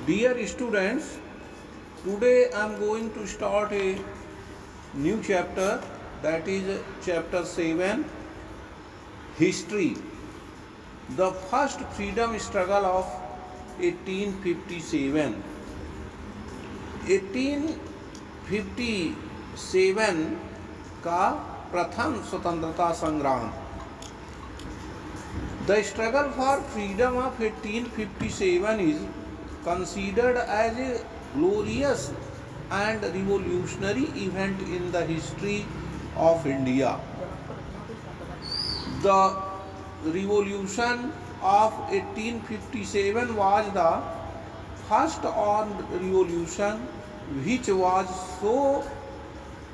Dear students, today I am going to start a new chapter, that is chapter 7, History. The first freedom struggle of 1857. 1857 का प्रथम स्वतंत्रता संग्राम. The struggle for freedom of 1857 is considered as a glorious and revolutionary event in the history of India. The revolution of 1857 was the first armed revolution which was so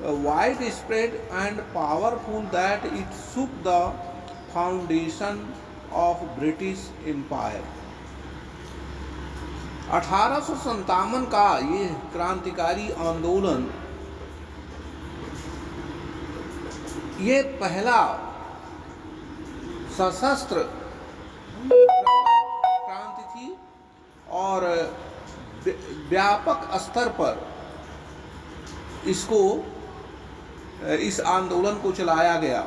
widespread and powerful that it shook the foundation of British Empire. 1857 का ये क्रांतिकारी आंदोलन ये पहला सशस्त्र क्रांति थी और व्यापक स्तर पर इस आंदोलन को चलाया गया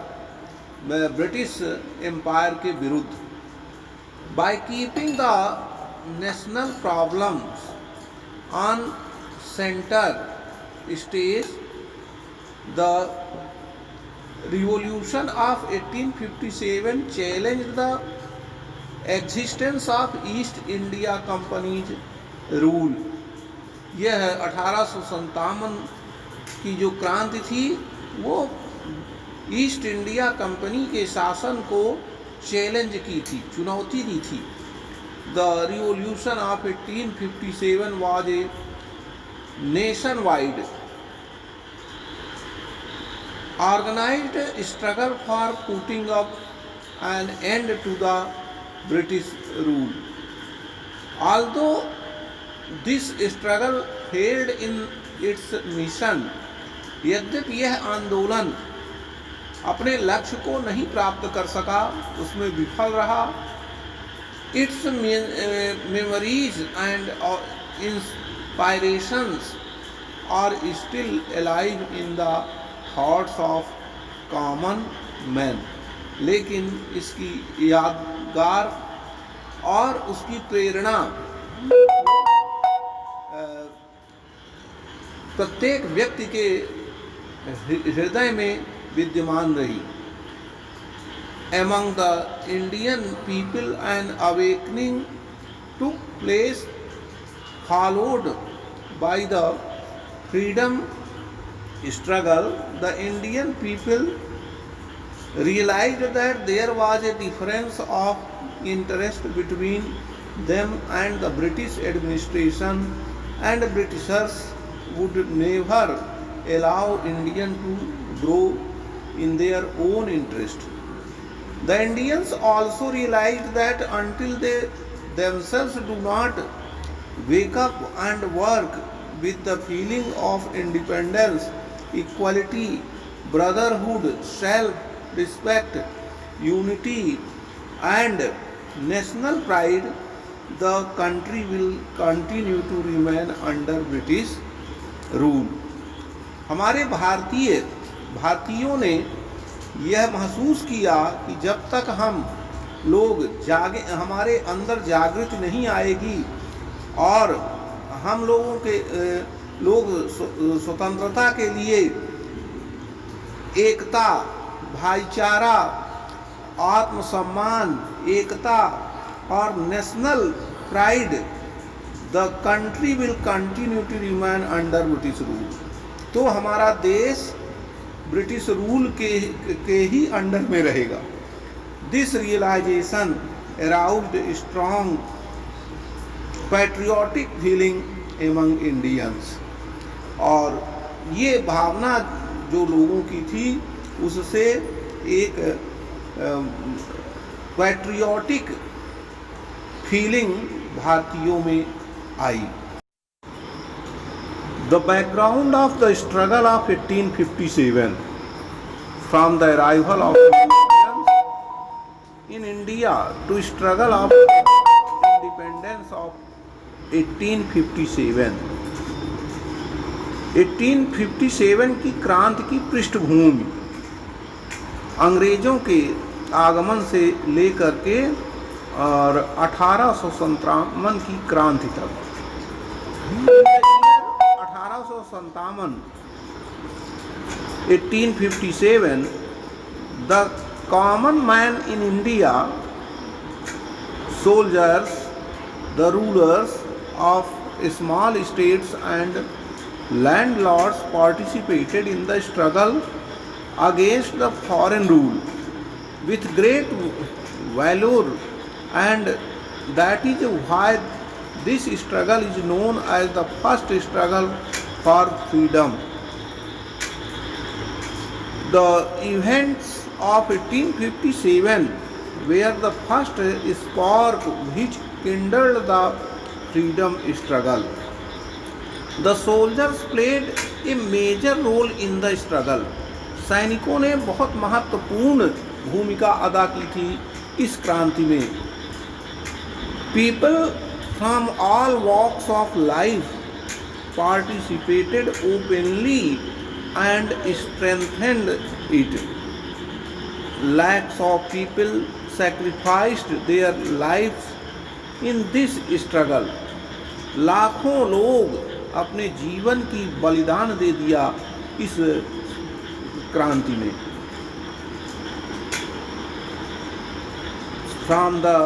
ब्रिटिश एम्पायर के विरुद्ध. By keeping the national problems on center stage, the revolution of 1857 challenged the existence of East India Company's rule. यह 1857 की जो क्रांति थी वो ईस्ट इंडिया कंपनी के शासन को चैलेंज की थी, चुनौती दी थी. The revolution of 1857 was a nationwide organized struggle for putting up an end to the British rule. Although this struggle failed in its mission, यद्यपि यह आंदोलन अपने लक्ष्य को नहीं प्राप्त कर सका, उसमें विफल रहा. Its memories and inspirations are still alive in the hearts of common men. लेकिन इसकी यादगार और उसकी प्रेरणा प्रत्येक व्यक्ति के हृदय में विद्यमान रही. Among the Indian people an awakening took place, followed by the freedom struggle. The Indian people realized that there was a difference of interest between them and the British administration, and Britishers would never allow Indians to grow in their own interest. The Indians also realized that until they themselves do not wake up and work with the feeling of independence, equality, brotherhood, self-respect, unity and national pride, the country will continue to remain under British rule. हमारे भारतीयों ने यह महसूस किया कि जब तक हम लोग हमारे अंदर जागृति नहीं आएगी और हम लोग स्वतंत्रता के लिए एकता, भाईचारा, आत्मसम्मान, एकता और national pride, the country will continue to remain under British rule. तो हमारा देश ब्रिटिश रूल के ही अंडर में रहेगा. This realization aroused strong patriotic feeling among Indians. और ये भावना जो लोगों की थी उससे एक पैट्रियोटिक फीलिंग भारतीयों में आई. The background of the struggle of 1857, from the arrival of Indians in India to struggle of independence of 1857 की क्रांति की पृष्ठभूमि अंग्रेजों के आगमन से लेकर के और 1857 की क्रांति तक। 1857 the common man in India, soldiers, the rulers of small states and landlords participated in the struggle against the foreign rule with great valor, and that is why this struggle is known as the first struggle for freedom. The events of 1857 were the first spark which kindled the freedom struggle. The soldiers played a major role in the struggle. सैनिकों ने बहुत महत्वपूर्ण भूमिका अदा की थी इस क्रांति में। People from all walks of life participated openly and strengthened it. Lakhs of people sacrificed their lives in this struggle. लाखों लोग अपने जीवन की बलिदान दे दिया इस क्रांति में। From the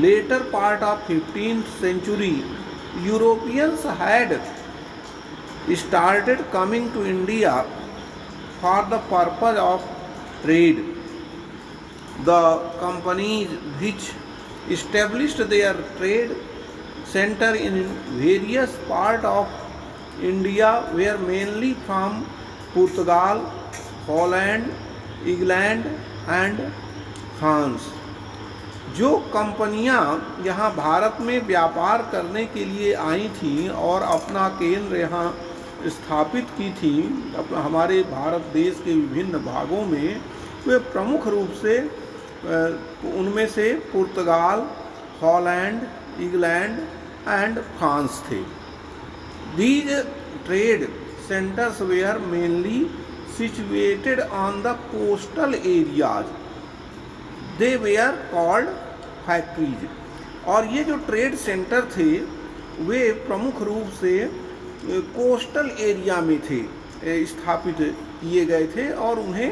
later part of 15th century, Europeans had started coming to India for the purpose of trade. The companies which established their trade center in various parts of India were mainly from Portugal, Holland, England and France. जो कंपनियां यहाँ भारत में व्यापार करने के लिए आई थीं और अपना केंद्र यहाँ स्थापित की थी हमारे भारत देश के विभिन्न भागों में, वे प्रमुख रूप से उनमें से Portugal, Holland, England and France थे। These trade centres were mainly situated on the coastal areas, they were called factories. और ये जो ट्रेड सेंटर थे वे प्रमुख रूप से कोस्टल एरिया में थे स्थापित किए गए थे और उन्हें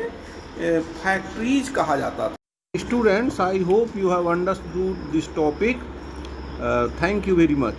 फैक्ट्रीज कहा जाता था। Students, I hope you have understood this topic. Thank you very much.